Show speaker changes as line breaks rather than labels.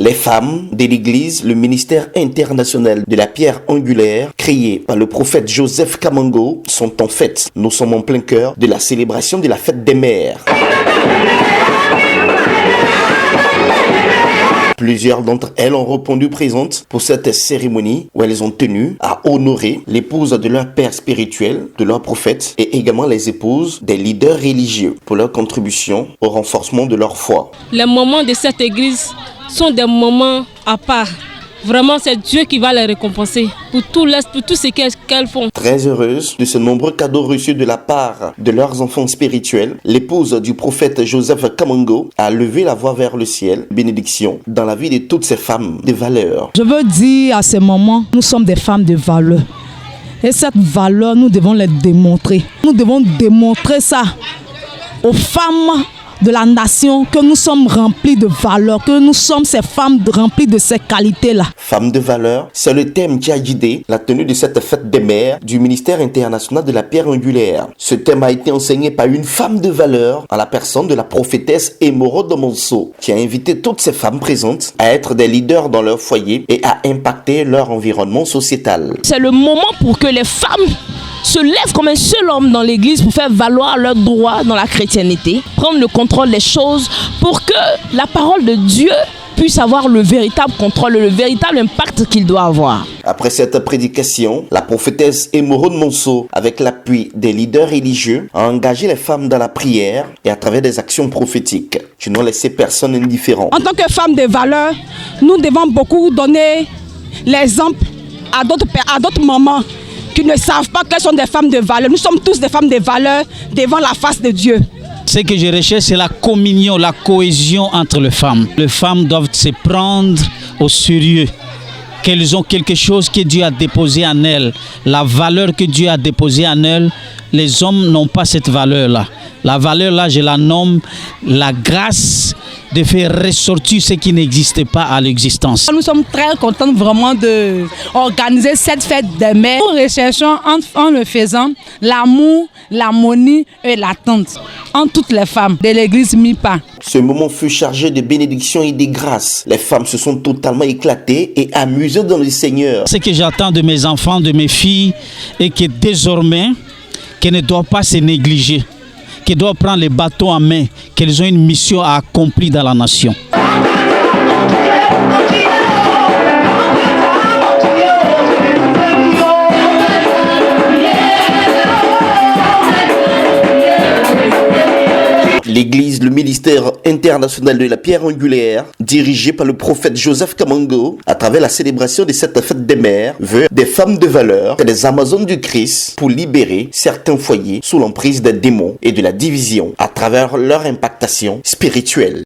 Les femmes de l'Église, le ministère international de la pierre angulaire, créé par le prophète Joseph Kamango, sont en fête. Nous sommes en plein cœur de la célébration de la fête des mères. Plusieurs d'entre elles ont répondu présentes pour cette cérémonie où elles ont tenu à honorer l'épouse de leur père spirituel, de leur prophète, et également les épouses des leaders religieux pour leur contribution au renforcement de leur foi.
Les moments de cette église sont des moments à part. Vraiment, c'est Dieu qui va les récompenser pour tout ce qu'elles font.
Très heureuse de ce nombreux cadeaux reçus de la part de leurs enfants spirituels, l'épouse du prophète Joseph Kamango a levé la voix vers le ciel, bénédiction, dans la vie de toutes ces femmes de valeur.
Je veux dire à ce moment, nous sommes des femmes de valeur. Et cette valeur, nous devons la démontrer. Nous devons démontrer ça aux femmes de la nation, que nous sommes remplis de valeur, que nous sommes ces femmes remplies de ces qualités-là.
Femmes de valeur, c'est le thème qui a guidé la tenue de cette fête des mères du ministère international de la pierre angulaire. Ce thème a été enseigné par une femme de valeur en la personne de la prophétesse Émeraude Monceau, qui a invité toutes ces femmes présentes à être des leaders dans leur foyer et à impacter leur environnement sociétal.
C'est le moment pour que les femmes se lèvent comme un seul homme dans l'église pour faire valoir leurs droits dans la chrétienté, prendre le contrôle des choses pour que la parole de Dieu puisse avoir le véritable contrôle, le véritable impact qu'il doit avoir.
Après cette prédication, la prophétesse Émeraude Monceau, avec l'appui des leaders religieux, a engagé les femmes dans la prière et à travers des actions prophétiques qui n'ont laissé personne indifférent.
En tant que femmes de valeur, nous devons beaucoup donner l'exemple à d'autres mamans qui ne savent pas qu'elles sont des femmes de valeur. Nous sommes tous des femmes de valeur devant la face de Dieu.
Ce que je recherche, c'est la communion, la cohésion entre les femmes. Les femmes doivent se prendre au sérieux, qu'elles ont quelque chose que Dieu a déposé en elles, la valeur que Dieu a déposée en elles. Les hommes n'ont pas cette valeur-là. La valeur-là, je la nomme la grâce de faire ressortir ce qui n'existait pas à l'existence.
Nous sommes très contents vraiment d'organiser cette fête des mères.
Nous recherchons en le faisant l'amour, l'harmonie et l'attente en toutes les femmes de l'église MIPA.
Ce moment fut chargé de bénédictions et de grâces. Les femmes se sont totalement éclatées et amusées dans le Seigneur.
Ce que j'attends de mes enfants, de mes filles, est que désormais, qu'elles ne doivent pas se négliger, qu'elles doivent prendre les bâtons en main, qu'elles ont une mission à accomplir dans la nation.
L'Église, le ministère international de la pierre angulaire, dirigé par le prophète Joseph Kamango, à travers la célébration de cette fête des mères, veut des femmes de valeur, des Amazones du Christ, pour libérer certains foyers sous l'emprise des démons et de la division à travers leur impactation spirituelle.